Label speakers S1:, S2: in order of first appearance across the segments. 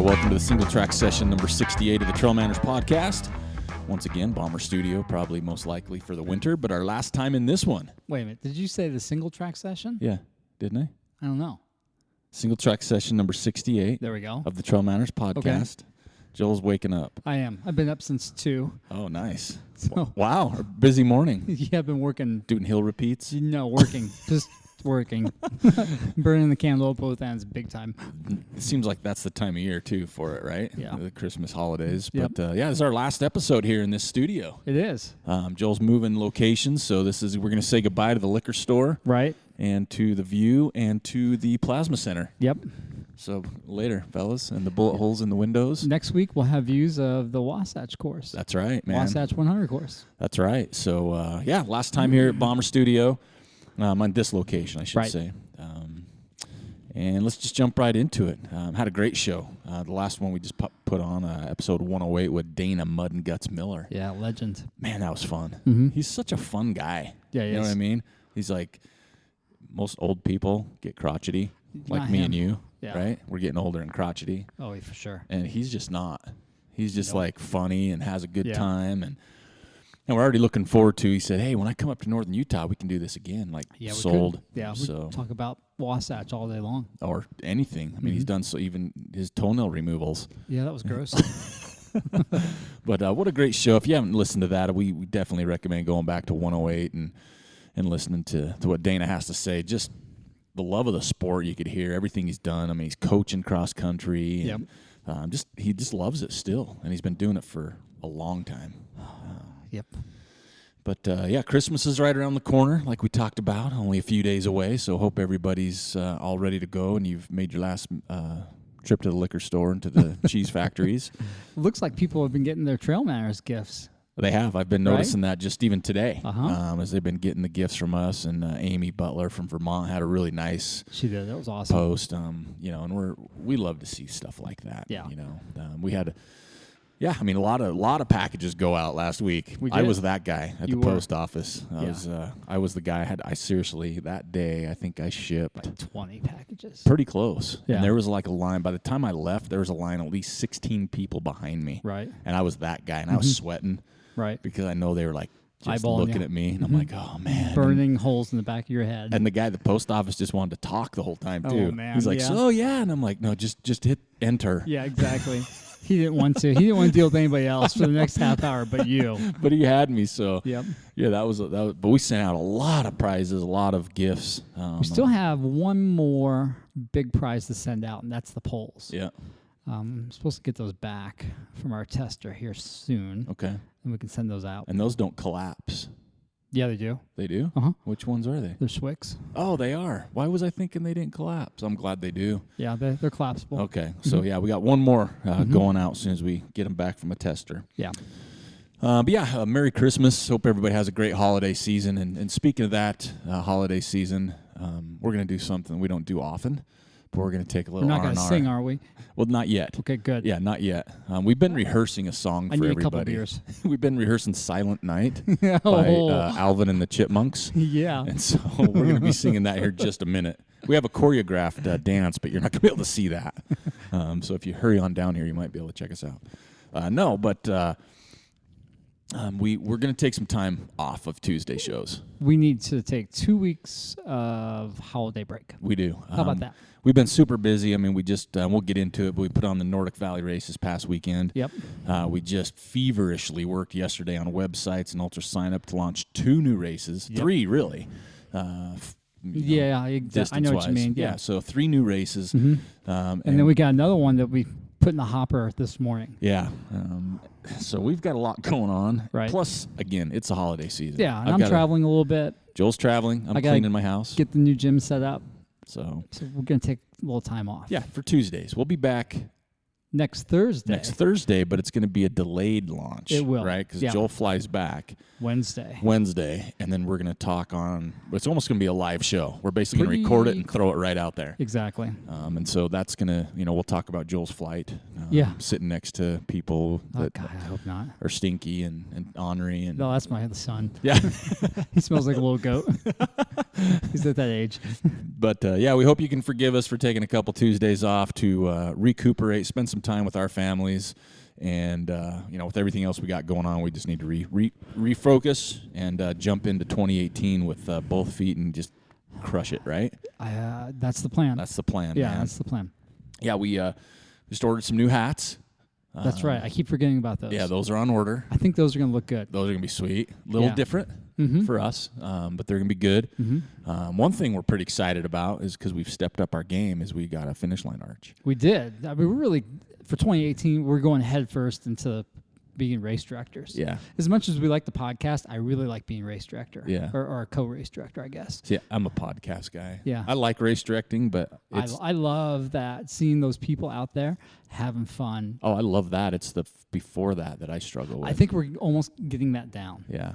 S1: Welcome to the Singletrack Session number 68 of the Trail Manners podcast. Once again, Bomber Studio, probably most likely for the winter, but our last time in this one.
S2: Wait a minute. Did you say the Singletrack Session?
S1: Yeah, didn't I?
S2: I don't know.
S1: Singletrack Session number 68
S2: There we go.
S1: of the Trail Manners podcast. Okay. Joel's waking up.
S2: I am. I've been up since 2.
S1: Oh, nice.
S2: So,
S1: wow, a busy morning.
S2: Yeah, I've been working.
S1: Doing hill repeats?
S2: No, working. Just working. Burning the candle at both ends big time.
S1: It seems like that's the time of year, too, for it, right?
S2: Yeah.
S1: The Christmas holidays.
S2: Yep.
S1: But, yeah, this is our last episode here in this studio.
S2: It is.
S1: Joel's moving locations, so we're going to say goodbye to the liquor store.
S2: Right.
S1: And to the View and to the Plasma Center.
S2: Yep.
S1: So later, fellas, and the bullet holes in the windows.
S2: Next week, we'll have views of the Wasatch course.
S1: That's right, man.
S2: Wasatch 100 course.
S1: That's right. So, yeah, last time here at Bomber Studio, on this location, I should say. And let's just jump right into it. Had a great show. The last one we just put on, episode 108 with Dana Mud and Guts Miller.
S2: Yeah, legend.
S1: Man, that was fun.
S2: Mm-hmm.
S1: He's such a fun guy.
S2: Yeah, he
S1: You know
S2: is.
S1: what I mean? He's like, most old people get crotchety, like
S2: Not
S1: me
S2: him.
S1: and you,
S2: Yeah.
S1: right? We're getting older and crotchety.
S2: Oh, for sure.
S1: And he's just not. He's just
S2: Nope.
S1: like funny and has a good
S2: Yeah.
S1: time. And we're already looking forward to, he said, hey, when I come up to northern Utah, we can do this again. Like,
S2: Yeah, we
S1: sold.
S2: could. Yeah, we
S1: So,
S2: talk about Wasatch all day long.
S1: or anything. I mean, he's done so even his toenail removals.
S2: Yeah, that was gross.
S1: But what a great show. If you haven't listened to that, we definitely recommend going back to 108 and listening to what Dana has to say. Just the love of the sport you could hear, everything he's done. I mean, he's coaching cross country. And, he just loves it still, and he's been doing it for a long time.
S2: Yep.
S1: But, yeah, Christmas is right around the corner, like we talked about, only a few days away. So hope everybody's all ready to go, and you've made your last trip to the liquor store and to the cheese factories.
S2: Looks like people have been getting their Trail Manners gifts.
S1: They have. I've been noticing that just even today, as they've been getting the gifts from us. And Amy Butler from Vermont had a really nice
S2: She did. That was awesome.
S1: post. And we love to see stuff like that.
S2: Yeah.
S1: We had. Yeah, I mean, a lot of packages go out last week.
S2: We
S1: I
S2: did.
S1: was that guy at
S2: You
S1: the
S2: were.
S1: post office. I was the guy. I seriously, that day, I think I shipped
S2: Like 20 packages.
S1: pretty close.
S2: Yeah.
S1: And there was like a line. By the time I left, there was a line, at least 16 people behind me.
S2: Right.
S1: And I was that guy, and I was sweating
S2: Right.
S1: because I know they were like just
S2: Eyeballing
S1: looking
S2: you.
S1: at me, and I'm like, oh, man.
S2: Burning holes in the back of your head.
S1: And the guy at the post office just wanted to talk the whole time, too.
S2: Oh, man,
S1: He's like,
S2: yeah.
S1: so, yeah. And I'm like, no, just hit enter.
S2: Yeah, exactly. He didn't want to. He didn't want to deal with anybody else for the next half hour but you.
S1: But he had me, so.
S2: Yep.
S1: Yeah, that was. But we sent out a lot of prizes, a lot of gifts.
S2: We still have one more big prize to send out, and that's the poles.
S1: Yeah.
S2: I'm supposed to get those back from our tester here soon,
S1: Okay.
S2: and we can send those out.
S1: And those don't collapse.
S2: Yeah, they do.
S1: They do?
S2: Uh-huh.
S1: Which ones are they?
S2: They're Swix.
S1: Oh, they are. Why was I thinking they didn't collapse? I'm glad they do.
S2: Yeah, they're collapsible.
S1: Okay. So, yeah, we got one more going out as soon as we get them back from a tester.
S2: Yeah.
S1: But, yeah, Merry Christmas. Hope everybody has a great holiday season. And speaking of that holiday season, we're going to do something we don't do often. But we're going to take a little
S2: We're not going to
S1: R&R.
S2: sing, are we?
S1: Well, not yet.
S2: Okay, good.
S1: Yeah, not yet. We've been rehearsing a song for
S2: I need
S1: everybody.
S2: a couple beers.
S1: We've been rehearsing Silent Night
S2: Oh.
S1: by Alvin and the Chipmunks.
S2: Yeah.
S1: And so we're going to be singing that here in just a minute. We have a choreographed dance, but you're not going to be able to see that. So if you hurry on down here, you might be able to check us out. We're going to take some time off of Tuesday shows.
S2: We need to take 2 weeks of holiday break.
S1: We do.
S2: How about that?
S1: We've been super busy. I mean, we just, we'll get into it, but we put on the Nordic Valley race this past weekend.
S2: Yep.
S1: We just feverishly worked yesterday on websites and ultra sign up to launch 2 new races, 3 really.
S2: Yeah, exactly. I know what you mean.
S1: Yeah, so 3 new races.
S2: And then we got another one that we put in the hopper this morning.
S1: Yeah. So we've got a lot going on.
S2: Right.
S1: Plus, again, it's a holiday season.
S2: Yeah, and I'm traveling a little bit.
S1: Joel's traveling. I'm cleaning my house.
S2: Get the new gym set up.
S1: So
S2: we're going to take a little time off.
S1: Yeah, for Tuesdays. We'll be back
S2: next Thursday,
S1: but it's going to be a delayed launch.
S2: It will.
S1: Right? Because Joel flies back
S2: Wednesday,
S1: and then we're going to talk on, it's almost going to be a live show. We're basically going to record it and throw it right out there.
S2: Exactly.
S1: And so that's going to, we'll talk about Joel's flight. Sitting next to people that
S2: I hope not.
S1: are stinky and ornery. And
S2: no, that's my son.
S1: Yeah.
S2: He smells like a little goat. He's at that age.
S1: But yeah, we hope you can forgive us for taking a couple Tuesdays off to recuperate, spend some time with our families, and with everything else we got going on, we just need to refocus and jump into 2018 with both feet and just crush it. Right?
S2: That's the plan.
S1: That's the plan.
S2: Yeah,
S1: man.
S2: that's the plan.
S1: Yeah, we just ordered some new hats.
S2: That's right. I keep forgetting about those.
S1: Yeah, those are on order.
S2: I think those are going to look good.
S1: Those are going to be sweet. A little different for us, but they're going to be good. One thing we're pretty excited about is because we've stepped up our game is we got a finish line arch.
S2: We did. I mean, we're really, for 2018, we're going head first into being race directors.
S1: Yeah.
S2: As much as we like the podcast, I really like being race director.
S1: Yeah.
S2: Or a co-race director, I guess.
S1: See, I'm a podcast guy.
S2: Yeah.
S1: I like race directing, but
S2: I love that, seeing those people out there having fun.
S1: Oh, I love that. It's the before that I struggle with.
S2: I think we're almost getting that down.
S1: Yeah.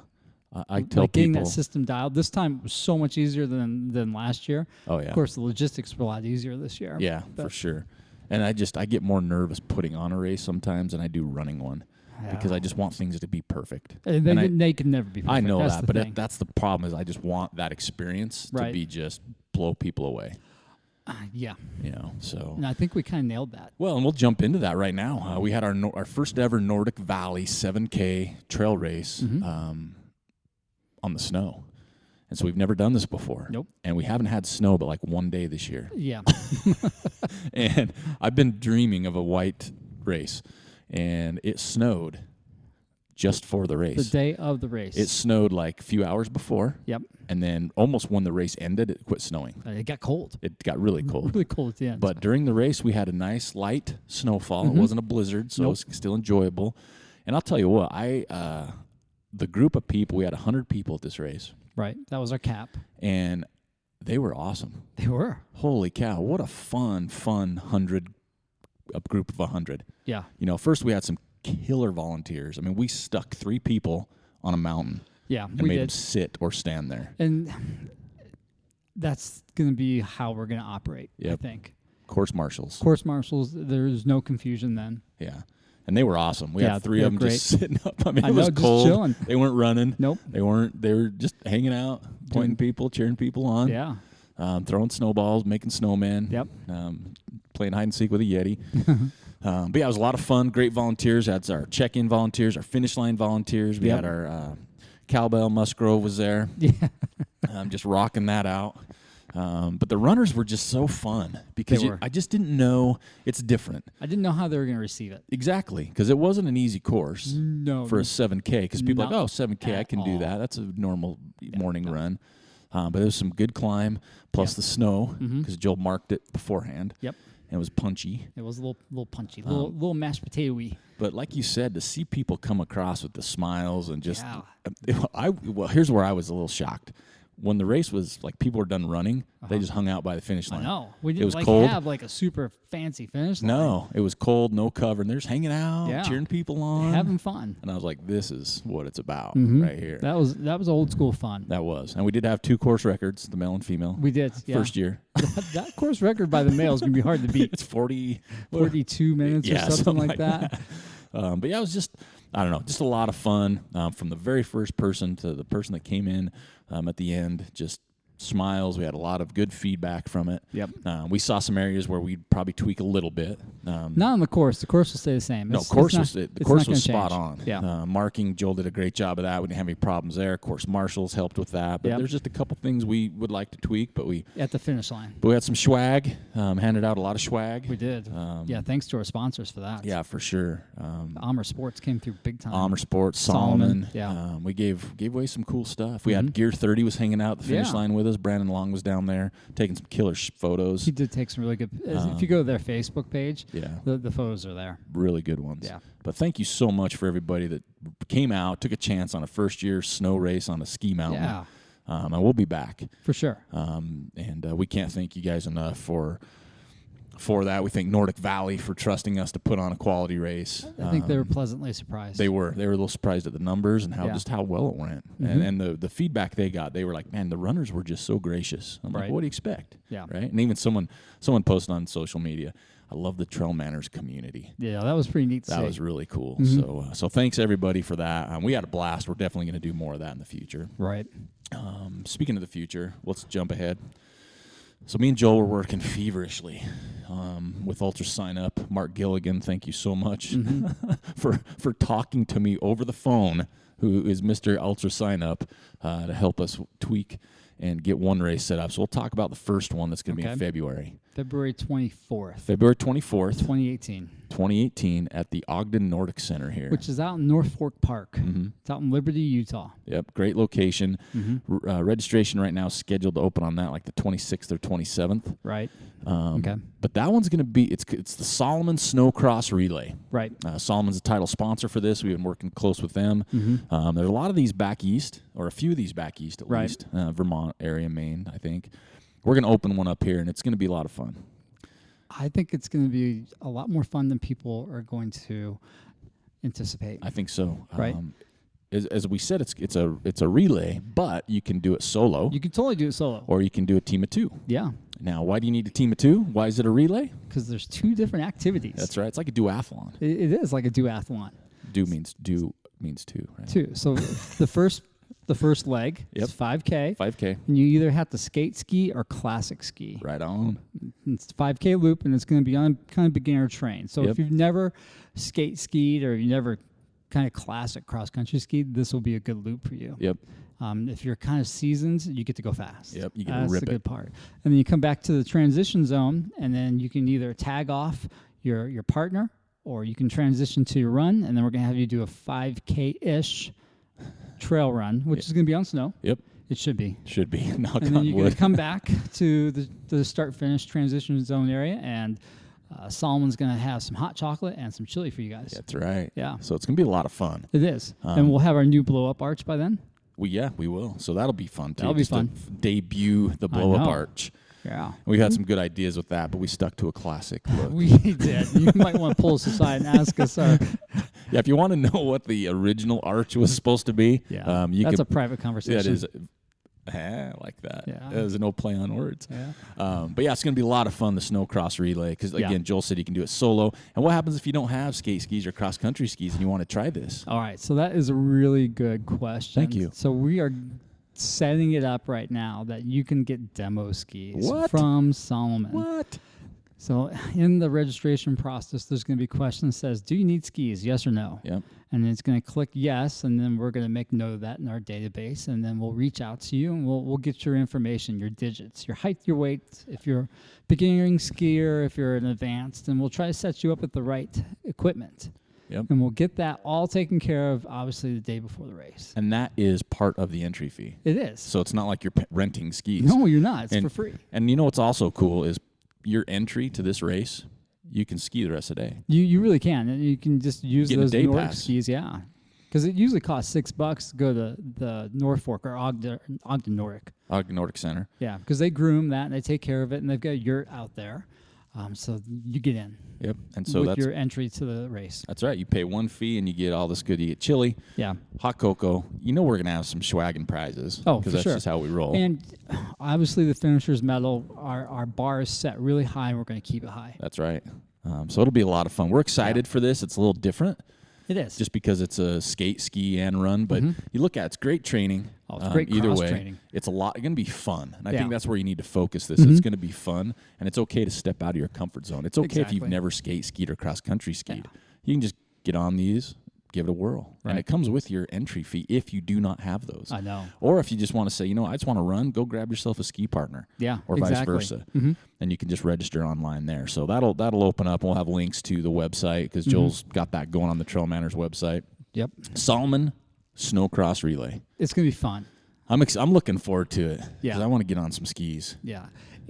S1: I tell
S2: like getting
S1: people.
S2: that system dialed. This time was so much easier than last year.
S1: Oh, yeah.
S2: Of course, the logistics were a lot easier this year.
S1: Yeah, for sure. And I get more nervous putting on a race sometimes than I do running one.
S2: Yeah.
S1: Because I just want things to be perfect.
S2: And they can never be perfect.
S1: I know
S2: that's
S1: that,
S2: the
S1: but
S2: thing.
S1: that's the problem is I just want that experience to be just blow people away.
S2: Yeah.
S1: So.
S2: And I think we kind of nailed that.
S1: Well, and we'll jump into that right now. We had our first ever Nordic Valley 7K trail race on the snow. And so we've never done this before.
S2: Nope.
S1: And we haven't had snow but like one day this year.
S2: Yeah.
S1: And I've been dreaming of a white race. And it snowed just for the race.
S2: The day of the race.
S1: It snowed like a few hours before.
S2: Yep.
S1: And then almost when the race ended, it quit snowing.
S2: It got cold.
S1: It got really cold.
S2: Really cold at the end.
S1: But during the race, we had a nice light snowfall. It wasn't a blizzard, so it was still enjoyable. And I'll tell you what, the group of people, we had 100 people at this race.
S2: Right. That was our cap.
S1: And they were awesome.
S2: They were.
S1: Holy cow. What a fun a group of 100.
S2: Yeah.
S1: First we had some killer volunteers. I mean, we stuck 3 people on a mountain.
S2: Yeah,
S1: and
S2: we
S1: made
S2: did.
S1: them sit or stand there.
S2: And that's going to be how we're going to operate, I
S1: Yep.
S2: think.
S1: Course marshals.
S2: Course marshals, there's no confusion then.
S1: Yeah. And they were awesome. We
S2: Yeah,
S1: had 3
S2: they
S1: of
S2: were
S1: them just sitting up. I mean,
S2: I
S1: it was
S2: know, just
S1: cold.
S2: chilling.
S1: They weren't running.
S2: Nope.
S1: They were just hanging out, pointing people, cheering people on.
S2: Yeah.
S1: Throwing snowballs, making snowmen.
S2: Yep.
S1: Playing hide and seek with a Yeti. But yeah, it was a lot of fun. Great volunteers. That's our check-in volunteers, our finish line volunteers. We had our Cowbell Musgrove was there.
S2: Yeah.
S1: Just rocking that out. But the runners were just so fun because I just didn't know it's different.
S2: I didn't know how they were going to receive it.
S1: Exactly, because it wasn't an easy course for a 7K. Because people are like, 7K, I can do that. That's a normal morning run. But there was some good climb, plus the snow, because Joel marked it beforehand.
S2: Yep.
S1: And it was punchy.
S2: It was a little punchy, little mashed potato-y.
S1: But like you said, to see people come across with the smiles and just, here's where I was a little shocked. When the race was like people were done running, they just hung out by the finish line.
S2: I know. We
S1: It was
S2: didn't
S1: cold.
S2: have like a super fancy finish line.
S1: No, it was cold, no cover, and they're just hanging out, cheering people on,
S2: having fun.
S1: And I was like, "This is what it's about right here."
S2: That was old school fun.
S1: That was, and we did have 2 course records, the male and female.
S2: We did.
S1: First year.
S2: That course record by the male is gonna be hard to beat.
S1: It's
S2: 42 minutes or something like that.
S1: But yeah, it was just, I don't know, just a lot of fun from the very first person to the person that came in at the end. Just smiles. We had a lot of good feedback from it.
S2: Yep.
S1: We saw some areas where we'd probably tweak a little bit.
S2: Not on the course. The course will stay the same.
S1: The course was spot
S2: change.
S1: on.
S2: Yeah.
S1: Marking, Joel did a great job of that. We didn't have any problems there. Course marshals helped with that. But there's just a couple things we would like to tweak. But we
S2: at the finish line.
S1: But we had some swag. Handed out a lot of swag.
S2: We did. Thanks to our sponsors for that.
S1: Yeah, for sure.
S2: Amer Sports came through big time.
S1: Amer Sports, Solomon.
S2: Yeah.
S1: We gave away some cool stuff. We had Gear 30 was hanging out at the finish line with us. Brandon Long was down there taking some killer photos.
S2: He did take some really good. If you go to their Facebook page,
S1: yeah,
S2: the photos are there.
S1: Really good ones.
S2: Yeah.
S1: But thank you so much for everybody that came out, took a chance on a first-year snow race on a ski mountain.
S2: Yeah.
S1: And we'll be back.
S2: For sure.
S1: And we can't thank you guys enough for that. We thank Nordic Valley for trusting us to put on a quality race.
S2: I think they were pleasantly surprised.
S1: They were a little surprised at the numbers and how well it went. And the feedback they got, they were like, man, the runners were just so gracious. I'm like, what do you expect?
S2: Yeah.
S1: Right. And even someone posted on social media, I love the Trail Manners community.
S2: Yeah, that was pretty neat to see.
S1: That was really cool. So thanks everybody for that. We had a blast. We're definitely going to do more of that in the future.
S2: Right.
S1: Speaking of the future, let's jump ahead. So me and Joel were working feverishly with Ultra Sign Up. Mark Gilligan, thank you so much for talking to me over the phone, who is Mr. Ultra Sign Up, to help us tweak and get one race set up. So we'll talk about the first one that's going to be in February.
S2: February 24th.
S1: February 24th.
S2: 2018.
S1: 2018 at the Ogden Nordic Center here.
S2: Which is out in North Fork Park. It's out in Liberty, Utah.
S1: Yep, great location. Registration right now is scheduled to open on that like the 26th or 27th.
S2: Right.
S1: But that one's going to be, it's the Solomon Snowcross Relay.
S2: Right.
S1: Solomon's a title sponsor for this. We've been working close with them. There's a lot of these back east, or a few of these back east at least. Vermont area, Maine, I think. We're going to open one up here, and it's going to be a lot of fun.
S2: I think it's going to be a lot more fun than people are going to anticipate.
S1: I think so.
S2: Right.
S1: As we said, it's a relay, but you can do it solo.
S2: You can totally do it solo.
S1: Or you can do a team of two.
S2: Yeah.
S1: Now, why do you need a team of two? Why is it a relay?
S2: Because there's two different activities.
S1: That's right. It's like a duathlon.
S2: It is like a duathlon.
S1: Do means two, right?
S2: Two. So the first leg is 5K.
S1: 5K.
S2: And you either have to skate ski or classic ski.
S1: Right on.
S2: It's 5K loop, and it's going to be on kind of beginner train. So if you've never skate skied or you never kind of classic cross-country skied, this will be a good loop for you.
S1: Yep.
S2: If you're kind of seasoned, you get to go fast.
S1: Yep, you get to
S2: That's
S1: rip
S2: the
S1: it.
S2: good part. And then you come back to the transition zone, and then you can either tag off your partner, or you can transition to your run, and then we're going to have you do a 5K-ish trail run, which is going to be on snow.
S1: Yep.
S2: It should be.
S1: Should be. Knock
S2: And then
S1: on
S2: you're going
S1: wood.
S2: to come back to the start-finish transition zone area, and Solomon's going to have some hot chocolate and some chili for you guys.
S1: That's right.
S2: Yeah.
S1: So it's going to be a lot of fun.
S2: It is. And we'll have our new blow-up arch by then.
S1: We will. So that'll be fun, too.
S2: That'll be fun.
S1: To debut the blow-up
S2: know.
S1: arch.
S2: Yeah.
S1: We had some good ideas with that, but we stuck to a classic look.
S2: We did. You might want to pull us aside and ask us our...
S1: Yeah, if you want to know what the original arch was supposed to be,
S2: that's a private conversation.
S1: That is... I like that.
S2: Yeah.
S1: There's no play on words.
S2: Yeah.
S1: But yeah, it's going to be a lot of fun, the snowcross relay, because again, Joel said you can do it solo. And what happens if you don't have skate skis or cross country skis and you want to try this?
S2: All right, so that is a really good question.
S1: Thank you.
S2: So we are setting it up right now that you can get demo skis from Solomon.
S1: What?
S2: So in the registration process, there's going to be a question that says, do you need skis, yes or no?
S1: Yep.
S2: And it's going to click yes, and then we're going to make note of that in our database, and then we'll reach out to you, and we'll get your information, your digits, your height, your weight, if you're a beginning skier, if you're an advanced, and we'll try to set you up with the right equipment.
S1: Yep.
S2: And we'll get that all taken care of, obviously, the day before the race.
S1: And that is part of the entry fee.
S2: It is.
S1: So it's not like you're renting skis.
S2: No, you're not. It's for free.
S1: And you know what's also cool is your entry to this race, you can ski the rest of the day.
S2: You really can. And you can just use those
S1: day
S2: Nordic
S1: pass.
S2: skis, yeah. Because it usually costs $6 to go to the North Fork or Ogden Nordic.
S1: Ogden Nordic Center.
S2: Yeah, because they groom that and they take care of it, and they've got a yurt out there. So you get in.
S1: Yep. And so
S2: with
S1: that's
S2: your entry to the race.
S1: That's right. You pay one fee and you get all this good. You get chili, hot cocoa. You know we're gonna have some swag and prizes.
S2: Oh,
S1: because
S2: for
S1: that's
S2: sure.
S1: just how we roll.
S2: And obviously the finishers medal, our bar is set really high, and we're going to keep it high.
S1: That's right. So it'll be a lot of fun. We're excited for this. It's a little different.
S2: It is.
S1: Just because it's a skate, ski, and run. But you look at it's great training.
S2: Oh, it's great
S1: either
S2: cross
S1: way,
S2: training.
S1: it's going to be fun. And I think that's where you need to focus this. It's going to be fun, and it's okay to step out of your comfort zone. It's okay if you've never skied or cross-country skied. You can just get on these, give it a whirl.
S2: Right.
S1: And it comes with your entry fee if you do not have those.
S2: I know.
S1: Or if you just want to say, I just want to run, go grab yourself a ski partner.
S2: Yeah,
S1: or vice versa. And you can just register online there. So that'll open up. We'll have links to the website because Joel's got that going on the Trail Manners website.
S2: Yep.
S1: Solomon Snowcross Relay.
S2: It's going to be fun.
S1: I'm looking forward to it.
S2: Yeah.
S1: Because I want to get on some skis.
S2: Yeah.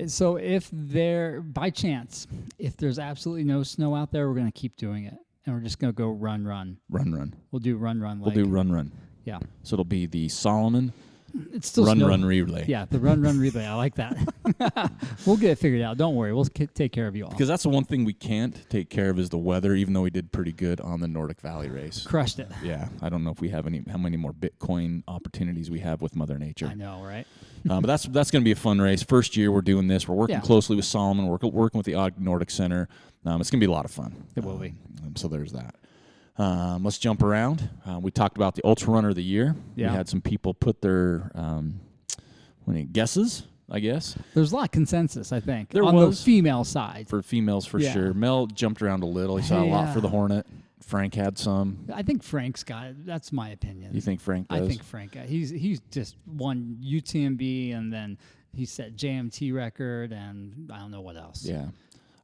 S2: So if by chance, if there's absolutely no snow out there, we're going to keep doing it. And we're just going to go run.
S1: Run.
S2: We'll do run.
S1: We'll do run.
S2: Yeah.
S1: So it'll be the Solomon
S2: It's still
S1: run relay.
S2: Yeah, the run relay. I like that. We'll get it figured out. Don't worry. We'll take care of you all.
S1: Because that's the one thing we can't take care of is the weather, even though we did pretty good on the Nordic Valley race.
S2: Crushed it.
S1: Yeah. I don't know if we have how many more Bitcoin opportunities we have with Mother Nature.
S2: I know, right?
S1: But that's going to be a fun race. First year we're doing this. We're working closely with Solomon. We're working with the Ogden Nordic Center. It's going to be a lot of fun.
S2: It will be.
S1: So there's that. Let's jump around. We talked about the Ultra Runner of the Year.
S2: Yeah.
S1: We had some people put their guesses I guess.
S2: There's a lot of consensus, I think,
S1: There
S2: on
S1: was.
S2: the female side.
S1: For females, for
S2: Yeah.
S1: sure. Mel jumped around a little. He saw a lot for the Hornet. Frank had some.
S2: I think Frank's got it. That's my opinion.
S1: You think Frank does?
S2: I think Frank. He's just won UTMB, and then he set JMT record, and I don't know what else.
S1: Yeah.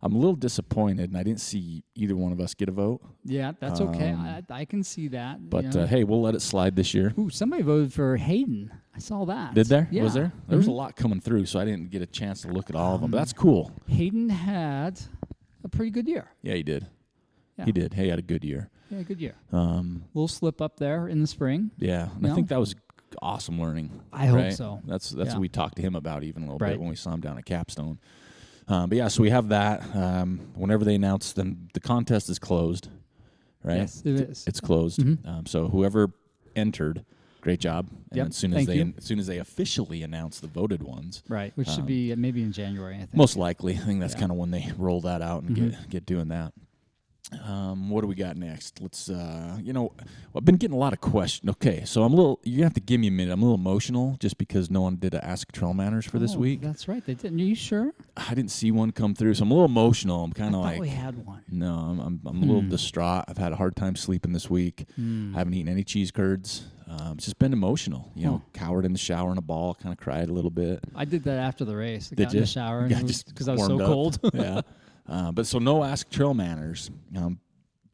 S1: I'm a little disappointed, and I didn't see either one of us get a vote.
S2: Yeah, that's okay. I can see that.
S1: But, hey, we'll let it slide this year.
S2: Ooh, somebody voted for Hayden. I saw that.
S1: Did there?
S2: Yeah.
S1: Was there? There was a lot coming through, so I didn't get a chance to look at all of them. But that's cool.
S2: Hayden had a pretty good year.
S1: Yeah, he did.
S2: Yeah.
S1: He did. He had a good year.
S2: Yeah, good year. Little slip up there in the spring.
S1: Yeah, and I think that was awesome learning.
S2: I hope so.
S1: That's what we talked to him about even a little
S2: Right.
S1: bit when we saw him down at Capstone. But yeah, so we have that. Whenever they announce them, the contest is closed, right?
S2: Yes, it is.
S1: It's closed. So whoever entered, great job. And
S2: Yep,
S1: as soon as they officially announce the voted ones,
S2: Right, which should be maybe in January, I think.
S1: most likely, I think that's kind of when they roll that out and get doing that. What do we got next? Let's, I've been getting a lot of questions. Okay, so you're going to have to give me a minute. I'm a little emotional just because no one did a Ask Trail Manners for this week.
S2: That's right, they didn't. Are you sure?
S1: I didn't see one come through, so I'm a little emotional. I'm kind of
S2: I
S1: like,
S2: thought we had one.
S1: no, I'm a little distraught. I've had a hard time sleeping this week. I haven't eaten any cheese curds. It's just been emotional. Cowered in the shower in a ball, kind of cried a little bit.
S2: I did that after the race. I
S1: Did
S2: got
S1: you?
S2: in the shower
S1: Just
S2: because I was so
S1: warmed up.
S2: cold.
S1: Yeah. But so no Ask Trail Manners.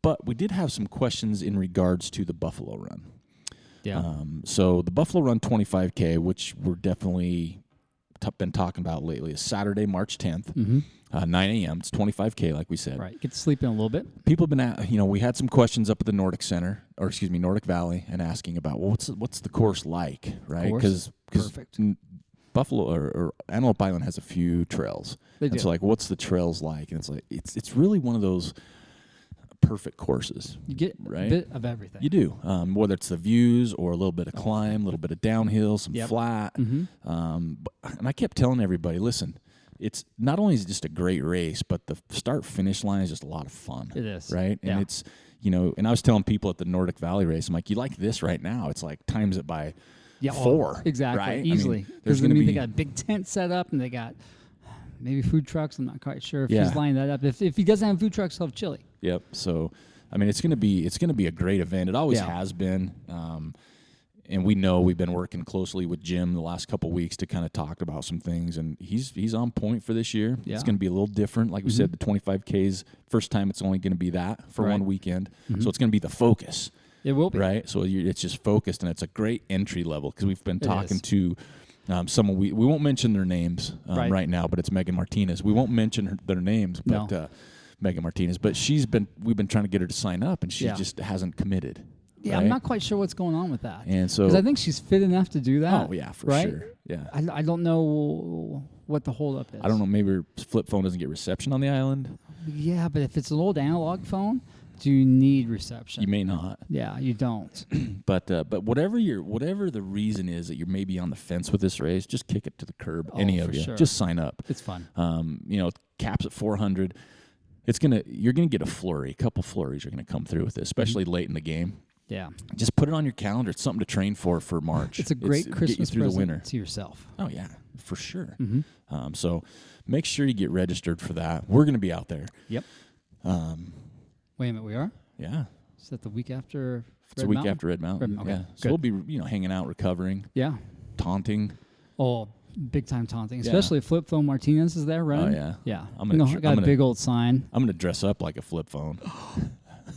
S1: But we did have some questions in regards to the Buffalo Run.
S2: Yeah.
S1: So the Buffalo Run 25K, which we're definitely been talking about lately, is Saturday, March 10th, 9 a.m. It's 25K, like we said.
S2: Right. Get to sleep in a little bit.
S1: People have been we had some questions up at the Nordic Valley, and asking about, well, what's the course like, right? Because
S2: Perfect.
S1: Buffalo or Antelope Island has a few trails.
S2: They do.
S1: It's like, what's the trails like? And it's like it's really one of those perfect courses.
S2: You get
S1: right?
S2: a bit of everything.
S1: You do, whether it's the views or a little bit of climb, a little bit of downhill, some flat. And I kept telling everybody, listen, it's not only is it just a great race, but the start-finish line is just a lot of fun.
S2: It is.
S1: Right?
S2: Yeah.
S1: And it's, and I was telling people at the Nordic Valley race, I'm like, you like this right now? It's like times it by 4.
S2: Exactly.
S1: Right?
S2: Easily.
S1: There's
S2: Because
S1: going to be...
S2: they got a big tent set up, and they got maybe food trucks. I'm not quite sure if he's lining that up. If he doesn't have food trucks, he'll have chili.
S1: Yep. So, it's going to be a great event. It always has been. And we know we've been working closely with Jim the last couple of weeks to kind of talk about some things, and he's on point for this year.
S2: Yeah.
S1: It's going to be a little different. Like we said, the 25Ks, first time it's only going to be that for one weekend. So it's going to be the focus.
S2: It will be.
S1: Right? So it's just focused, and it's a great entry level because we've been talking to someone. We won't mention their names right now, but it's Megan Martinez. We won't mention their names, but Megan Martinez. But we've been trying to get her to sign up, and she just hasn't committed.
S2: Yeah,
S1: right?
S2: I'm not quite sure what's going on with that.
S1: And so,
S2: because I think she's fit enough to do that.
S1: Oh yeah, for
S2: right?
S1: sure. Yeah.
S2: I don't know what the holdup is.
S1: I don't know. Maybe her flip phone doesn't get reception on the island.
S2: Yeah, but if it's an old analog phone, do you need reception?
S1: You may not.
S2: Yeah, you don't.
S1: But whatever the reason is that you're maybe on the fence with this race, just kick it to the curb. Any of you, just sign up.
S2: It's fun.
S1: Caps at 400. You're gonna get a flurry. A couple flurries are gonna come through with this, especially late in the game.
S2: Yeah.
S1: Just put it on your calendar. It's something to train for March.
S2: It's a great Christmas
S1: get you through
S2: present
S1: the winter.
S2: to yourself.
S1: Oh yeah, for sure. So make sure you get registered for that. We're gonna be out there.
S2: Yep. Wait a minute, we are?
S1: Yeah.
S2: Is that the week after?
S1: It's the week after Red Mountain.
S2: Okay,
S1: yeah. So we'll be hanging out, recovering.
S2: Yeah.
S1: Taunting.
S2: Oh, big time taunting, especially if Flip Phone Martinez is there running.
S1: Oh yeah.
S2: Yeah. I got a big old sign.
S1: I'm gonna dress up like a flip phone.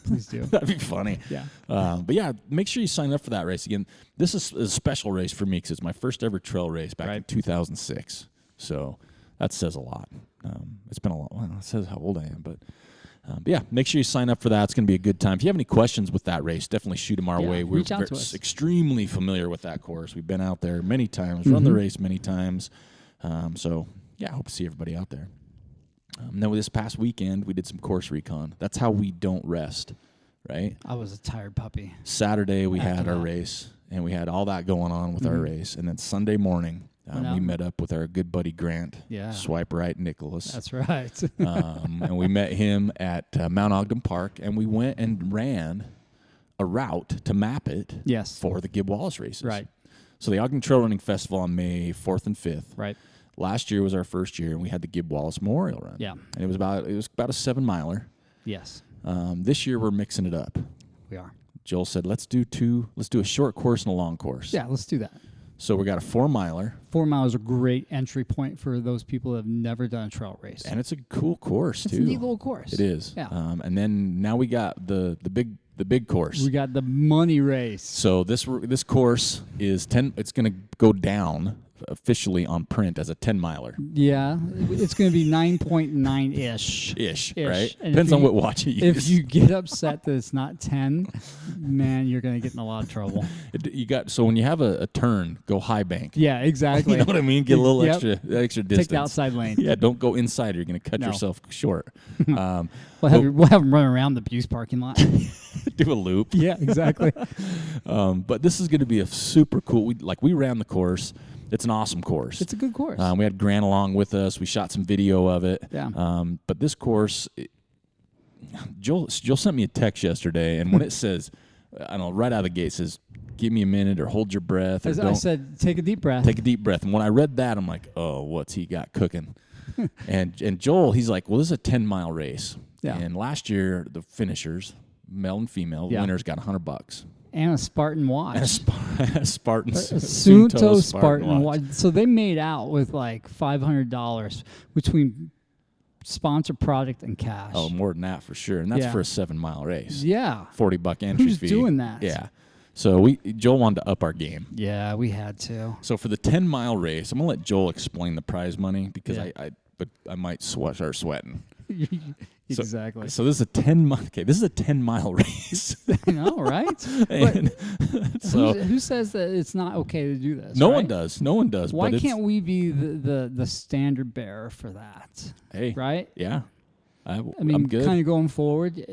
S2: Please do.
S1: That'd be funny.
S2: Yeah.
S1: But yeah, make sure you sign up for that race. Again, this is a special race for me because it's my first ever trail race back in 2006. So that says a lot. It's been a lot. Well, it says how old I am, but yeah, make sure you sign up for that. It's going to be a good time. If you have any questions with that race, definitely shoot them our way. We're
S2: reach out to us.
S1: Extremely familiar with that course. We've been out there many times, run the race many times. So yeah, I hope to see everybody out there. Then this past weekend, we did some course recon. That's how we don't rest, right?
S2: I was a tired puppy.
S1: Saturday, we had our race, and we had all that going on with our race. And then Sunday morning, we met up with our good buddy Grant, Swipe Right Nicholas.
S2: That's right.
S1: And we met him at Mount Ogden Park, and we went and ran a route to map it for the Gibb Wallace races.
S2: Right.
S1: So the Ogden Trail Running Festival on May 4th and 5th.
S2: Right.
S1: Last year was our first year, and we had the Gib Wallace Memorial Run.
S2: Yeah.
S1: And it was about a 7 miler.
S2: Yes.
S1: This year we're mixing it up.
S2: We are.
S1: Joel said, let's do a short course and a long course.
S2: Yeah, let's do that.
S1: So we got a 4 miler.
S2: 4 miles is a great entry point for those people that have never done a trail race.
S1: And it's a cool course,
S2: It's
S1: too.
S2: a neat little course.
S1: It is.
S2: Yeah.
S1: And then now we got the big course.
S2: We got the money race.
S1: So this course is 10. It's going to go down officially on print as a 10 miler.
S2: Yeah, it's going to be 9.9-ish.
S1: Right?
S2: And
S1: Depends on what watch you use.
S2: If you get upset that it's not 10, man, you're going to get in a lot of trouble.
S1: So when you have a turn, go high bank.
S2: Yeah, exactly.
S1: You know what I mean? Get a little
S2: Yep.
S1: extra distance.
S2: Take the outside lane.
S1: Yeah, don't go inside. You're going to cut
S2: No.
S1: yourself short.
S2: We'll have them run around the Buse parking lot.
S1: Do a loop.
S2: Yeah, exactly.
S1: But this is going to be a super cool. We ran the course. It's an awesome course.
S2: It's a good course.
S1: We had Grant along with us. We shot some video of it.
S2: Yeah.
S1: But this course, Joel sent me a text yesterday, and when it says, I don't know, right out of the gate, it says, give me a minute or hold your breath. Or
S2: I said, take a deep breath.
S1: Take a deep breath. And when I read that, I'm like, oh, what's he got cooking? and Joel, he's like, well, this is a 10-mile race.
S2: Yeah.
S1: And last year, the finishers, male and female, winners got $100.
S2: And a Spartan watch.
S1: And a Spartan.
S2: A Suunto Spartan
S1: Spartan
S2: watch. So they made out with like $500 between sponsor product and cash.
S1: Oh, more than that for sure. And that's
S2: Yeah.
S1: for a 7-mile race.
S2: Yeah.
S1: $40 entry
S2: Who's
S1: fee.
S2: doing that?
S1: Yeah. So Joel wanted to up our game.
S2: Yeah, we had to.
S1: So for the 10-mile race, I'm gonna let Joel explain the prize money because
S2: Yeah.
S1: I might start sweating.
S2: Exactly.
S1: So this is a 10-mile race.
S2: I know, right?
S1: And so
S2: who says that it's not okay to do this?
S1: no
S2: right?
S1: one does. No one does.
S2: Why
S1: but
S2: can't we be the standard bearer for that?
S1: Hey,
S2: Right?
S1: yeah.
S2: I
S1: I'm
S2: mean,
S1: good.
S2: kind of going forward,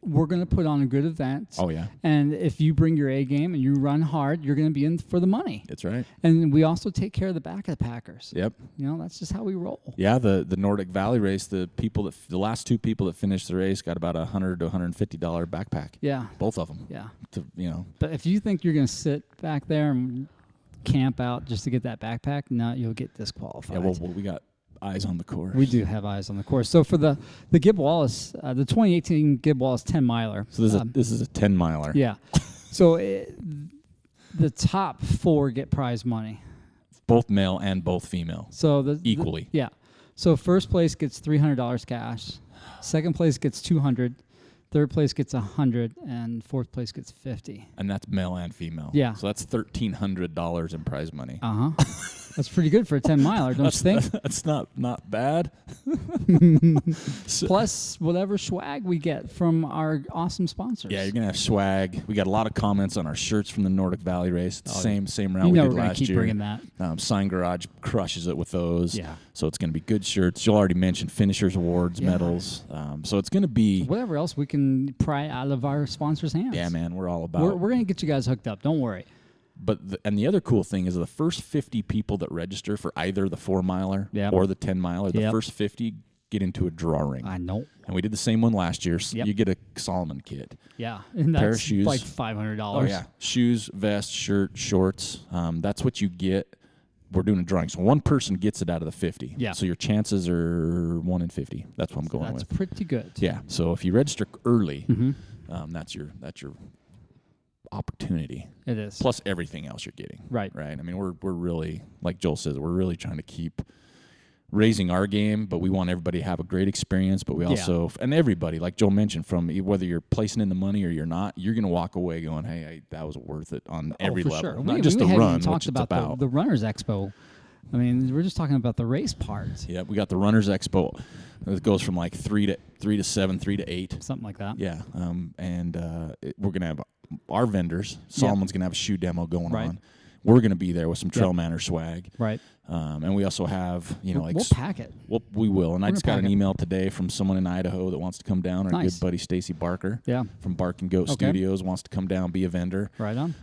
S2: we're going to put on a good event.
S1: Oh yeah,
S2: And if you bring your A game and you run hard, you're going to be in for the money.
S1: that's right.
S2: And we also take care of the back of the Packers.
S1: Yep.
S2: You know, that's just how we roll.
S1: Yeah, the Nordic Valley race, the last 2 people that finished the race got about $100 to $150 backpack.
S2: Yeah.
S1: Both of them.
S2: Yeah.
S1: But
S2: But if you think you're going to sit back there and camp out just to get that backpack, no, you'll get disqualified.
S1: yeah, well, we got eyes on the course.
S2: We do have eyes on the course. So for the Gib Wallace, the 2018 Gib Wallace 10 miler.
S1: So this is a 10-miler.
S2: Yeah. So the top 4 get prize money.
S1: Both male and both female.
S2: So
S1: Equally.
S2: Yeah. So first place gets $300 cash. Second place gets $200. Third place gets $100, and fourth place gets $50.
S1: And that's male and female.
S2: Yeah.
S1: So that's $1,300 in prize money.
S2: That's pretty good for a 10 miler, don't you think?
S1: That's not bad.
S2: Plus whatever swag we get from our awesome sponsors.
S1: Yeah, you're gonna have swag. We got a lot of comments on our shirts from the Nordic Valley race. It's the same route
S2: You
S1: we
S2: know
S1: did
S2: we're gonna
S1: last
S2: keep
S1: year.
S2: bringing that.
S1: Sign Garage crushes it with those.
S2: Yeah.
S1: So it's gonna be good shirts. You'll already mentioned finishers awards,
S2: Yeah.
S1: medals. So it's gonna be.
S2: Whatever else we can pry out of our sponsors' hands.
S1: Yeah, man, we're all about.
S2: We're gonna get you guys hooked up. Don't worry.
S1: But the other cool thing is the first 50 people that register for either the 4-miler
S2: Yep.
S1: or the 10-miler, the
S2: Yep.
S1: first 50 get into a draw ring.
S2: I know.
S1: And we did the same one last year. So
S2: Yep.
S1: you get a Solomon kit.
S2: Yeah, and
S1: Pair of
S2: that's
S1: shoes.
S2: like $500.
S1: Oh yeah, shoes, vest, shirt, shorts. That's what you get. We're doing a drawing, so one person gets it out of the 50.
S2: Yeah.
S1: So your chances are 1 in 50. That's what I'm going
S2: That's
S1: with.
S2: pretty good.
S1: Yeah. So if you register early,
S2: Mm-hmm.
S1: that's your opportunity.
S2: It is.
S1: Plus everything else you're getting.
S2: Right.
S1: I mean, we're really, like Joel says, we're really trying to keep raising our game, but we want everybody to have a great experience. But we also, and everybody, like Joel mentioned, from whether you're placing in the money or you're not, you're going to walk away going, "Hey, that was worth it on every
S2: for
S1: level,
S2: sure.
S1: not
S2: we
S1: just the
S2: haven't
S1: run,
S2: even talked
S1: which it's about."
S2: the Runners Expo. I mean, we're just talking about the race part.
S1: Yeah, we got the Runners Expo. It goes from like 3 to 7, 3 to 8.
S2: Something like that.
S1: Yeah, we're gonna have our vendors. Solomon's gonna have a shoe demo going
S2: Right.
S1: on. We're gonna be there with some Trail Manor swag.
S2: Right.
S1: And we also have, like
S2: we'll pack it.
S1: we will. And I
S2: We're
S1: just
S2: gonna
S1: got an
S2: pack it.
S1: email today from someone in Idaho that wants to come down. Our
S2: Nice.
S1: good buddy Stacy Barker.
S2: Yeah.
S1: From Bark and Goat
S2: Okay.
S1: Studios wants to come down, be a vendor.
S2: Right on.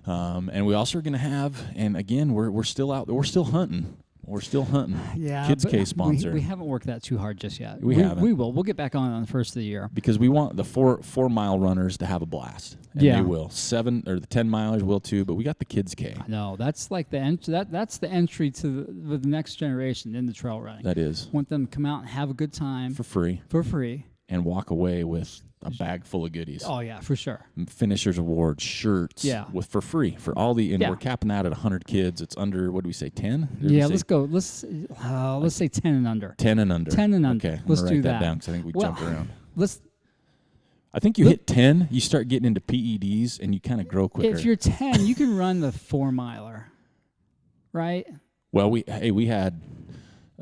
S1: And we also are going to have, and again, we're still out. We're still hunting. We're still hunting.
S2: Yeah,
S1: Kids
S2: but
S1: K sponsor.
S2: We haven't worked that too hard just yet.
S1: We haven't.
S2: We will. We'll get back on the first of the year.
S1: Because we want the 4-mile runners to have a blast. And
S2: Yeah.
S1: they will. The 10 milers will too, but we got the Kids K.
S2: I know. That's like that's the entry to the next generation into trail running.
S1: That is.
S2: Want them to come out and have a good time
S1: For free.
S2: for free.
S1: And walk away with a bag full of goodies.
S2: Oh yeah, for sure.
S1: Finishers awards, shirts.
S2: Yeah.
S1: For free. For all the, and
S2: Yeah.
S1: we're capping that at 100 kids. It's under, what do we say, 10?
S2: Yeah, let's go. Let's say 10 and under.
S1: 10 and under.
S2: 10 and under.
S1: Okay, I'm
S2: Let's
S1: gonna
S2: do
S1: write that
S2: that.
S1: down because I think we
S2: Well,
S1: jumped around.
S2: Let's
S1: I think you hit 10, you start getting into PEDs, and you kind of grow quicker.
S2: If you're 10, you can run the 4-miler, right?
S1: Well, we had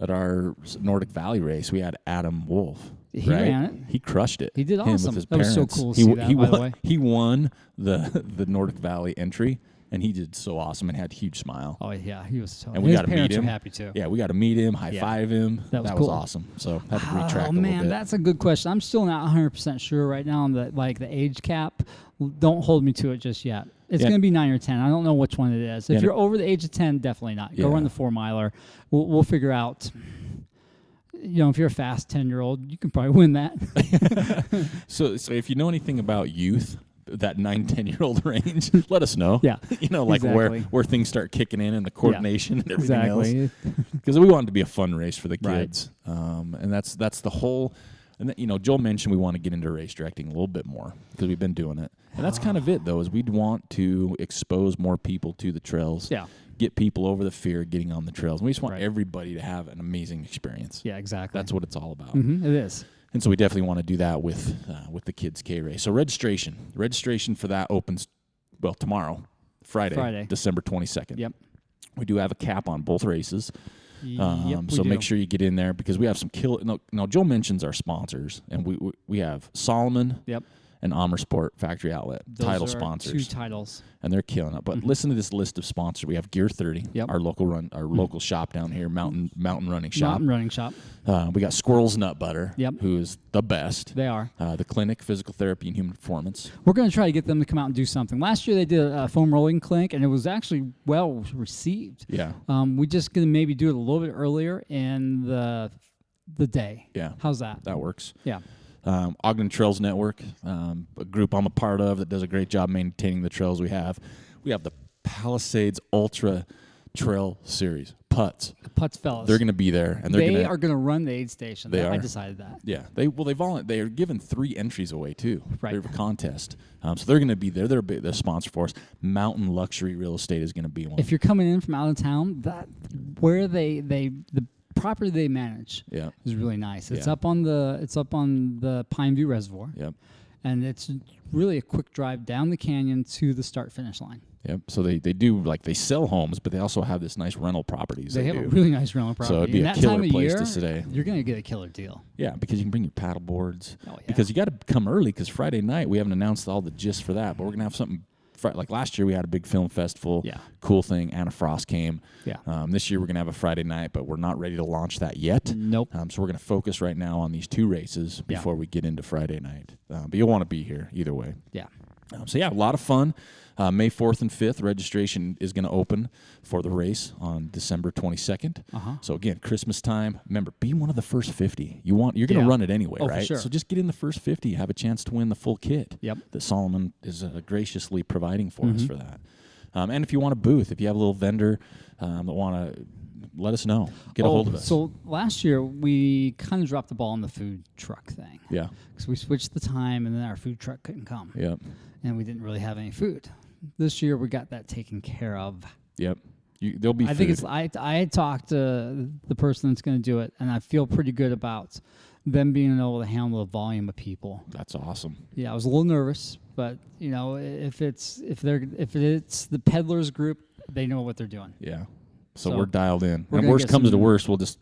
S1: at our Nordic Valley race, we had Adam Wolf.
S2: He
S1: right?
S2: ran it.
S1: He crushed it.
S2: He did
S1: Him
S2: awesome.
S1: With his
S2: That was
S1: parents.
S2: so cool to see that, by the
S1: won,
S2: way.
S1: He won the Nordic Valley entry, and he did so awesome and had a huge smile.
S2: Oh yeah, he was so.
S1: And we
S2: his
S1: got to meet
S2: parents
S1: him.
S2: are happy too.
S1: Yeah, we got to meet him, high five him.
S2: That was
S1: was
S2: cool.
S1: awesome. So had to retract
S2: Oh
S1: a little
S2: man,
S1: bit.
S2: that's a good question. I'm still not 100% sure right now on the age cap. Don't hold me to it just yet. It's
S1: Yeah.
S2: going to be 9 or 10. I don't know which one it is. If
S1: Yeah.
S2: you're over the age of 10, definitely not. Go
S1: Yeah.
S2: run the 4-miler. We'll figure out. You know, if you're a fast 10-year-old, you can probably win that.
S1: So if you know anything about youth, that 9-10-year-old range, let us know.
S2: Yeah,
S1: You know, like
S2: exactly.
S1: where things start kicking in and the coordination and everything else.
S2: Exactly.
S1: Because we want it to be a fun race for the
S2: Right.
S1: kids. And that's the whole. And you know, Joel mentioned we want to get into race directing a little bit more because we've been doing it. And that's kind of it, though, is we'd want to expose more people to the trails.
S2: Yeah.
S1: Get people over the fear of getting on the trails. And we just want
S2: Right.
S1: everybody to have an amazing experience.
S2: Yeah, exactly.
S1: That's what it's all about.
S2: It is.
S1: And so we definitely want to do that with the Kids K race. So registration for that opens, well, tomorrow, Friday. December 22nd.
S2: Yep.
S1: We do have a cap on both races.
S2: Yep,
S1: So
S2: we
S1: make
S2: do.
S1: sure you get in there because we have some No, Joe mentions our sponsors, and we have Solomon
S2: Yep.
S1: and Sport Factory Outlet,
S2: Those
S1: title
S2: are
S1: sponsors.
S2: 2 titles.
S1: And they're killing it. But listen to this list of sponsors. We have Gear 30,
S2: Yep.
S1: our local shop down here, mountain running shop.
S2: Mountain running shop.
S1: We got Squirrel's Nut Butter,
S2: Yep.
S1: who is the best.
S2: They are.
S1: The Clinic, Physical Therapy and Human Performance.
S2: We're going to try to get them to come out and do something. Last year they did a foam rolling clinic, and it was actually well received.
S1: Yeah.
S2: We're just going to maybe do it a little bit earlier in the day.
S1: Yeah.
S2: How's that?
S1: That works.
S2: Yeah.
S1: Ogden Trails Network, a group I'm a part of that does a great job maintaining the trails we have. We have the Palisades Ultra Trail Series, Putts.
S2: The Putts fellas.
S1: They're going to be there, and
S2: they are going to run the aid station.
S1: They
S2: I
S1: are?
S2: decided that.
S1: Yeah, they are giving 3 entries away too.
S2: Right.
S1: They're a contest, so they're going to be there. They're a sponsor for us. Mountain Luxury Real Estate is going to be one.
S2: If you're coming in from out of town, where the property they manage
S1: Yeah.
S2: is really nice. It's
S1: Yeah.
S2: up on the Pine View Reservoir.
S1: Yep.
S2: And it's really a quick drive down the canyon to the start finish line.
S1: Yep. So they do, like, they sell homes, but they also have this nice rental properties.
S2: They have
S1: do.
S2: a really nice rental property.
S1: So it'd be
S2: And
S1: a
S2: that
S1: killer
S2: time of
S1: place
S2: year,
S1: to stay.
S2: You're going to get a killer deal.
S1: Yeah, because you can bring your paddle boards.
S2: Oh, yeah.
S1: Because you got to come early because Friday night, we haven't announced all the gist for that, but we're going to have something. Like last year, we had a big film festival.
S2: Yeah.
S1: Cool thing. Anna Frost came.
S2: Yeah.
S1: This year, we're going to have a Friday night, but we're not ready to launch that yet.
S2: Nope.
S1: So we're going to focus right now on these 2 races before we get into Friday night. But you'll want to be here either way.
S2: Yeah.
S1: So yeah, a lot of fun. May 4th and 5th, registration is going to open for the race on December 22nd.
S2: Uh-huh.
S1: So again, Christmas time. Remember, be one of the first 50. You're going to run it anyway,
S2: Oh,
S1: right?
S2: for sure.
S1: So just get in the first 50. Have a chance to win the full kit.
S2: Yep.
S1: That Solomon is graciously providing for us for that. And if you want a booth, if you have a little vendor that want to, let us know. Get a hold of us.
S2: So last year, we kind of dropped the ball on the food truck thing.
S1: Yeah.
S2: Because we switched the time, and then our food truck couldn't come.
S1: Yep.
S2: And we didn't really have any food. This year, we got that taken care of.
S1: Yep. There'll be
S2: I
S1: food.
S2: think it's. I had talked to the person that's going to do it, and I feel pretty good about them being able to handle the volume of people.
S1: That's awesome.
S2: Yeah, I was a little nervous, but you know, if it's the peddlers group, they know what they're doing.
S1: Yeah. So we're dialed in.
S2: We're
S1: And
S2: gonna
S1: worst
S2: get
S1: comes to
S2: some-
S1: worst, we'll just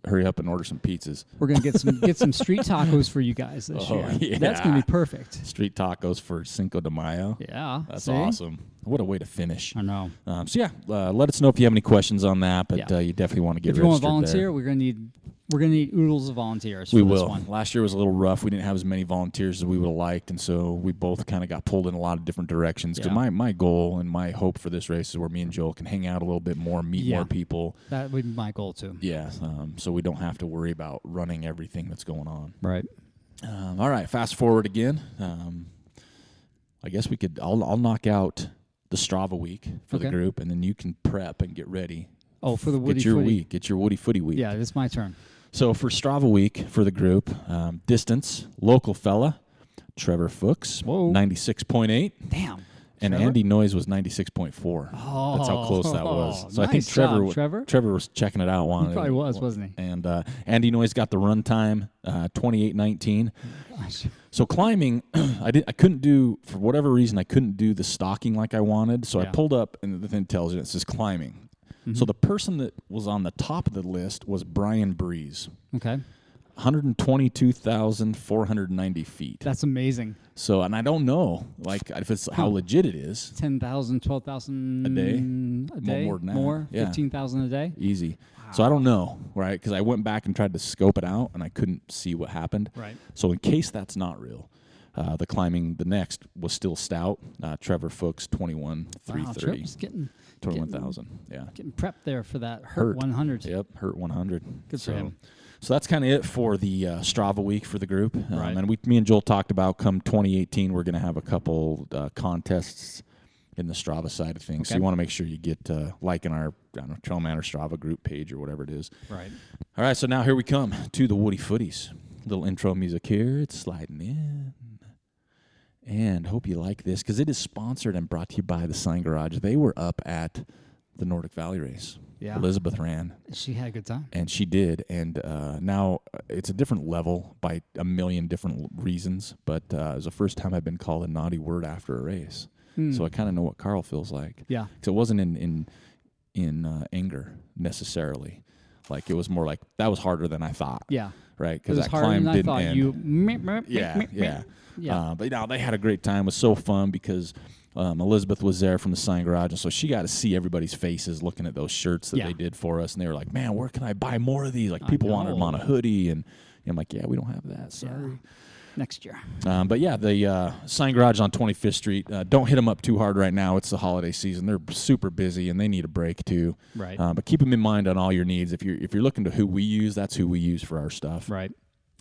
S1: hurry up and order some pizzas.
S2: We're gonna get some street tacos for you guys this year.
S1: Yeah.
S2: That's gonna be perfect.
S1: Street tacos for Cinco de Mayo.
S2: Yeah,
S1: That's
S2: see?
S1: awesome. What a way to finish.
S2: I know.
S1: So yeah, let us know if you have any questions on that, but
S2: Yeah.
S1: you definitely want to get
S2: If you want
S1: registered
S2: to volunteer,
S1: there.
S2: we're gonna need We're going to need oodles of volunteers
S1: We
S2: for this
S1: will.
S2: one.
S1: Last year was a little rough. We didn't have as many volunteers as we would have liked, and so we both kind of got pulled in a lot of different directions. Because my goal and my hope for this race is where me and Joel can hang out a little bit more, meet more people.
S2: That would be my goal, too.
S1: Yeah, so we don't have to worry about running everything that's going on.
S2: Right.
S1: All right, fast forward again. I guess we could. I'll knock out the Strava week for the group, and then you can prep and get ready.
S2: Oh, for the Woody
S1: Get your
S2: Footy.
S1: week. Get your Woody Footy week.
S2: Yeah, it's my turn.
S1: So for Strava week for the group, distance, local fella, Trevor Fuchs, 96.8.
S2: Damn.
S1: And
S2: Trevor?
S1: Andy Noyes was 96.4.
S2: Oh,
S1: that's how close that was. So
S2: nice
S1: I think
S2: job,
S1: Trevor was checking it out.
S2: He probably was, wasn't he?
S1: And Andy Noyes got the run time, 28:19. So climbing, I couldn't do, for whatever reason, I couldn't do the stalking like I wanted. So I pulled up, and the thing tells you it says climbing. So the person that was on the top of the list was Brian Breeze.
S2: Okay.
S1: 122,490 feet.
S2: That's amazing.
S1: So, and I don't know, like, if it's how legit it is.
S2: 10,000, 12,000
S1: a day.
S2: A day?
S1: More than that.
S2: More?
S1: Yeah.
S2: 15,000 a day?
S1: Easy. Wow. So I don't know, right? Because I went back and tried to scope it out, and I couldn't see what happened.
S2: Right.
S1: So in case that's not real, the climbing, the next was still stout. Trevor Fuchs, 21,330.
S2: Wow, Trevor's getting
S1: 21,000. Yeah.
S2: Getting prepped there for that Hurt 100.
S1: Yep, Hurt 100.
S2: Good for him.
S1: So that's kind of it for the Strava week for the group.
S2: Right.
S1: And me and Joel talked about come 2018, we're going to have a couple contests in the Strava side of things. Okay. So you want to make sure you get liking our Trail Man or Strava group page or whatever it is.
S2: Right.
S1: All right, so now here we come to the Woody Footies. Little intro music here. It's sliding in. And hope you like this because it is sponsored and brought to you by the Sign Garage. They were up at the Nordic Valley race.
S2: Yeah.
S1: Elizabeth ran.
S2: She had a good time.
S1: And she did. And now it's a different level by a million different reasons. But it was the first time I've been called a naughty word after a race. So I kind of know what Carl feels like.
S2: Yeah.
S1: Because it wasn't in anger necessarily. Like it was more like that was harder than I thought.
S2: Yeah.
S1: Right? Because that climb didn't end. Yeah. But they had a great time. It was so fun because Elizabeth was there from the Sign Garage, and so she got to see everybody's faces looking at those shirts that they did for us, and they were like, "Man, where can I buy more of these?" Like people wanted them on a hoodie, and I'm like, "Yeah, we don't have that. Sorry."
S2: Yeah. Next year.
S1: But yeah, the Sign Garage on 25th Street. Don't hit them up too hard right now. It's the holiday season. They're super busy, and they need a break too.
S2: Right.
S1: But keep them in mind on all your needs. If you're looking to who we use, that's who we use for our stuff.
S2: Right.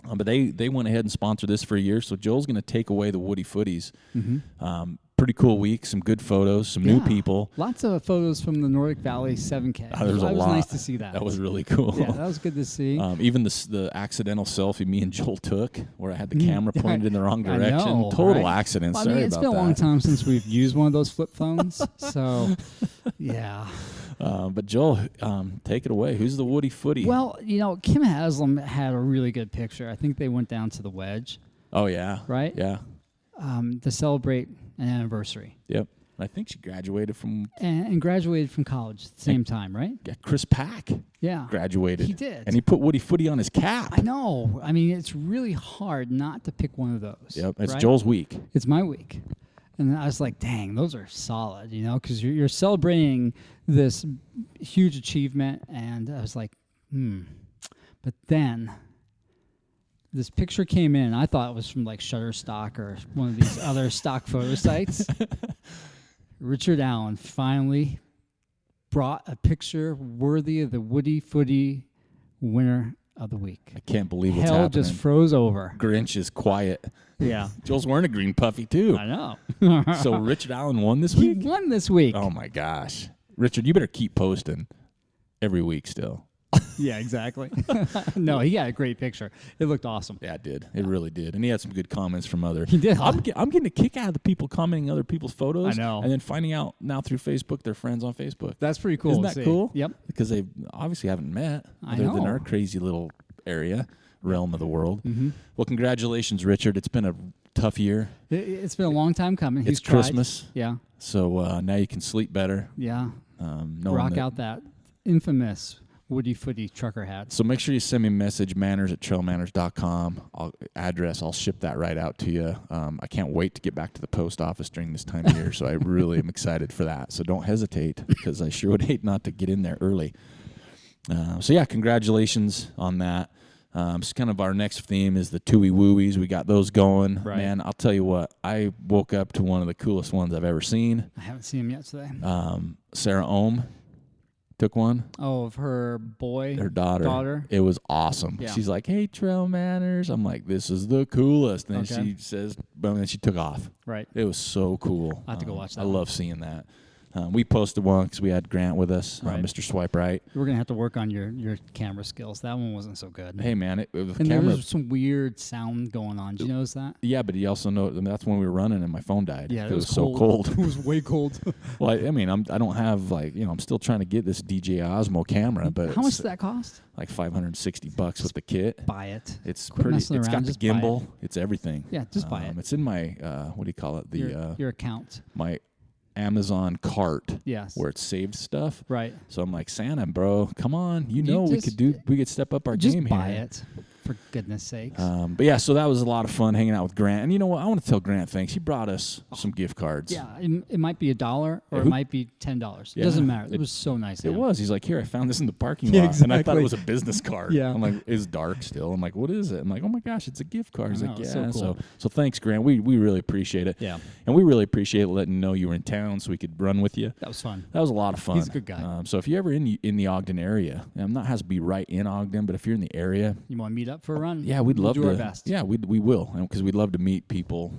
S1: But they went ahead and sponsored this for a year, so Joel's going to take away the Woody Footies. Mm-hmm. Pretty cool week, some good photos, some new people.
S2: Lots of photos from the Nordic Valley 7K.
S1: There's a lot.
S2: It was nice to see that.
S1: That was really cool.
S2: Yeah, that was good to see.
S1: Even the accidental selfie me and Joel took, where I had the camera pointed in the wrong direction.
S2: I know,
S1: Total accident.
S2: Well,
S1: Sorry
S2: it's
S1: about
S2: been
S1: that.
S2: a long time since we've used one of those flip phones, so yeah.
S1: But Joel, take it away. Who's the Woody Footy?
S2: Well, Kim Haslam had a really good picture. I think they went down to the Wedge.
S1: Oh, yeah.
S2: Right?
S1: Yeah.
S2: To celebrate an anniversary.
S1: Yep. I think she graduated from...
S2: And graduated from college at the same time, right?
S1: Yeah, Chris Pack graduated.
S2: He did.
S1: And he put Woody Footy on his cap.
S2: I know. I mean, it's really hard not to pick one of those.
S1: Yep. It's
S2: right?
S1: Joel's week.
S2: It's my week. And I was like, dang, those are solid, because you're celebrating this huge achievement. And I was like, But then this picture came in. I thought it was from like Shutterstock or one of these other stock photo sites. Richard Allen finally brought a picture worthy of the Woody Footy winner of the week.
S1: I can't believe what's
S2: happening.
S1: happening.
S2: Just froze over.
S1: Grinch is quiet.
S2: Yeah.
S1: Joel's wearing a green puffy, too.
S2: I know.
S1: So Richard Allen won this week?
S2: He won this week.
S1: Oh, my gosh. Richard, you better keep posting every week still.
S2: Yeah, exactly. No, he had a great picture. It looked awesome.
S1: Yeah, it did. It really did. And he had some good comments from other.
S2: He did.
S1: I'm getting a kick out of the people commenting other people's photos.
S2: I know.
S1: And then finding out now through Facebook they're friends on Facebook.
S2: That's pretty cool.
S1: Isn't that cool?
S2: Yep.
S1: Because they obviously haven't met
S2: I know.
S1: than our crazy little realm of the world.
S2: Mm-hmm.
S1: Well, congratulations, Richard. It's been a tough year.
S2: It's been a long time coming.
S1: It's Christmas.
S2: Yeah.
S1: So now you can sleep better.
S2: Yeah. Rock out that infamous Woody Footy trucker hat.
S1: So make sure you send me a message, manners@trailmanners.com. I'll ship that right out to you. I can't wait to get back to the post office during this time of year, so I really am excited for that. So don't hesitate, because I sure would hate not to get in there early. So yeah, congratulations on that. It's kind of our next theme is the Tui Wooies. We got those going.
S2: Right.
S1: Man, I'll tell you what, I woke up to one of the coolest ones I've ever seen.
S2: I haven't seen him yet today.
S1: Sarah Ohm took one.
S2: Oh, of her boy?
S1: Her daughter. It was awesome.
S2: Yeah.
S1: She's like, hey, trail manners. I'm like, this is the coolest. And then
S2: Okay.
S1: she says, but then she took off.
S2: Right.
S1: It was so cool.
S2: I'll have to go watch that
S1: I
S2: one.
S1: love seeing that. We posted one because we had Grant with us,
S2: Right.
S1: Mr. Swipe Right.
S2: We're going to have to work on your camera skills. That one wasn't so good.
S1: Hey, man, the
S2: and
S1: camera.
S2: there was some weird sound going on. Did you notice that?
S1: Yeah, but you also know that's when we were running and my phone died.
S2: Yeah,
S1: it was so cold.
S2: It was way cold.
S1: Well, I mean, I don't have I'm still trying to get this DJI Osmo camera, but
S2: How much did that cost?
S1: Like $560 with the kit.
S2: Buy it.
S1: It's
S2: Quit
S1: pretty.
S2: messing
S1: It's
S2: around,
S1: got the
S2: just buy it.
S1: gimbal. It's everything.
S2: Yeah, just buy it.
S1: It's in my what do you call it?
S2: Your account.
S1: My Amazon cart.
S2: Yes.
S1: Where it's saved stuff.
S2: Right.
S1: So I'm like, Santa, bro, come on. You know we could step up our
S2: just
S1: game
S2: buy
S1: here.
S2: it, for goodness sakes.
S1: But yeah, so that was a lot of fun hanging out with Grant. And you know what? I want to tell Grant thanks. He brought us some gift cards.
S2: Yeah, it might be $1 or it might be $10. It
S1: Yeah.
S2: doesn't matter. It was so nice.
S1: It was. He's like, here, I found this in the parking
S2: Yeah,
S1: lot. And I thought it
S2: exactly.
S1: was a business card.
S2: Yeah.
S1: I'm like, it's dark still. I'm like, what is it? I'm like, oh my gosh, it's a gift card. He's
S2: I
S1: like,
S2: know,
S1: yeah.
S2: it's so cool.
S1: So thanks, Grant. We really appreciate it.
S2: Yeah.
S1: And we really appreciate letting you know you were in town so we could run with you.
S2: That was fun.
S1: That was a lot of fun.
S2: He's a good guy.
S1: So if you're ever in the Ogden area, not has to be right in Ogden, but if you're in the area,
S2: You want to meet up for a run?
S1: yeah, we'd love
S2: do
S1: to.
S2: our best.
S1: Yeah, we will, because we'd love to meet people,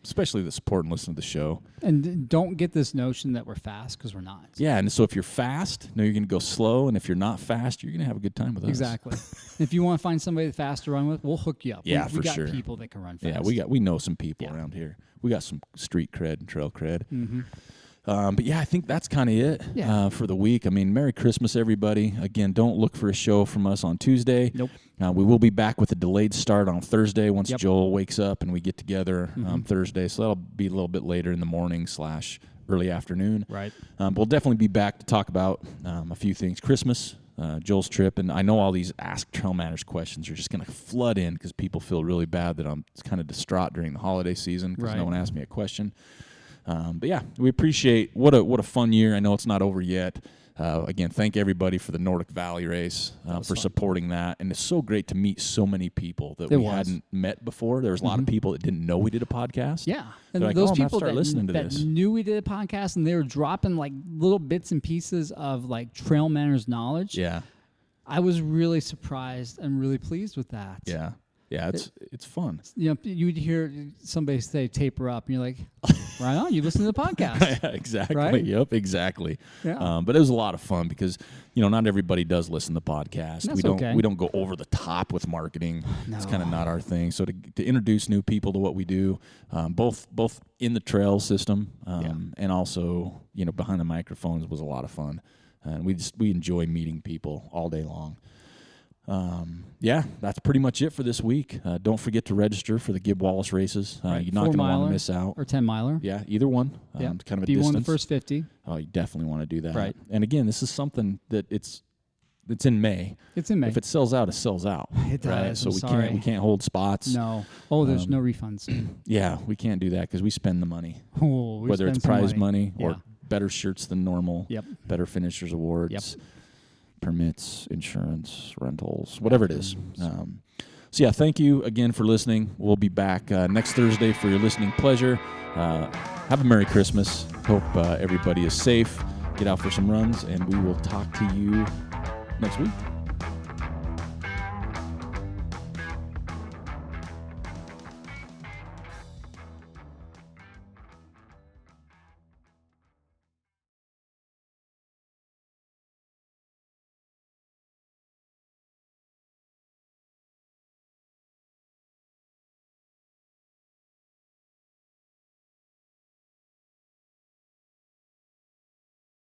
S1: especially that support and listen to the show.
S2: And don't get this notion that we're fast, because we're not.
S1: Yeah, and so if you're fast, you're going to go slow, and if you're not fast, you're going to have a good time with us.
S2: Exactly. If you want to find somebody fast to run with, we'll hook you up.
S1: Yeah,
S2: we
S1: for
S2: got
S1: sure.
S2: people that can run fast.
S1: Yeah, we know some people
S2: Yeah.
S1: around here. We got some street cred and trail cred.
S2: Mm-hmm.
S1: But yeah, I think that's kind of it
S2: Yeah.
S1: for the week. I mean, Merry Christmas, everybody. Again, don't look for a show from us on Tuesday.
S2: Nope.
S1: We will be back with a delayed start on Thursday once
S2: Yep.
S1: Joel wakes up and we get together Thursday. So that'll be a little bit later in the morning / early afternoon.
S2: Right.
S1: We'll definitely be back to talk about a few things. Christmas, Joel's trip, and I know all these Ask Trail Manners questions are just going to flood in because people feel really bad that I'm kind of distraught during the holiday season because no
S2: Right.
S1: one asked me a question. But yeah, we appreciate what a fun year. I know it's not over yet. Again, thank everybody for the Nordic Valley race for
S2: fun.
S1: supporting that, and it's so great to meet so many people that
S2: It
S1: we
S2: was.
S1: hadn't met before. There was a lot of people that didn't know we did a podcast.
S2: Yeah. And
S1: They're like,
S2: those
S1: "Oh, I'm gonna
S2: people
S1: start listening to
S2: that
S1: this."
S2: knew we did a podcast and they were dropping like little bits and pieces of like trail manners knowledge.
S1: Yeah,
S2: I was really surprised and really pleased with that.
S1: yeah, yeah. It's fun.
S2: You know, you'd hear somebody say taper up and you're like, right on, you listen to the podcast.
S1: Yeah, exactly.
S2: Right?
S1: Yep, exactly.
S2: Yeah.
S1: But it was a lot of fun because not everybody does listen to the podcast.
S2: That's okay.
S1: We don't go over the top with marketing. It's
S2: No.
S1: kind of not our thing. So to introduce new people to what we do, both in the trail system and also behind the microphones was a lot of fun, and we enjoy meeting people all day long. Yeah, that's pretty much it for this week. Don't forget to register for the Gib Wallace races.
S2: Right.
S1: You're not going to want
S2: 4-miler
S1: to miss out.
S2: Or 10 miler.
S1: Yeah, either one.
S2: Yeah.
S1: It's kind of a
S2: Be
S1: distance.
S2: one of the first 50.
S1: Oh, you definitely want to do that.
S2: Right.
S1: And again, this is something that it's in May.
S2: It's in May.
S1: If it sells out, it sells out.
S2: It
S1: right?
S2: does.
S1: So
S2: I'm
S1: we can't hold spots.
S2: No. Oh, there's no refunds.
S1: Yeah, we can't do that because we spend the money.
S2: Oh, we
S1: Whether it's
S2: spend some
S1: prize money or
S2: Yeah.
S1: better shirts than normal.
S2: Yep.
S1: Better finishers awards.
S2: Yep.
S1: Permits, insurance, rentals, whatever it is. So yeah, thank you again for listening. We'll be back next Thursday for your listening pleasure. Have a Merry Christmas. Hope everybody is safe. Get out for some runs, and we will talk to you next week.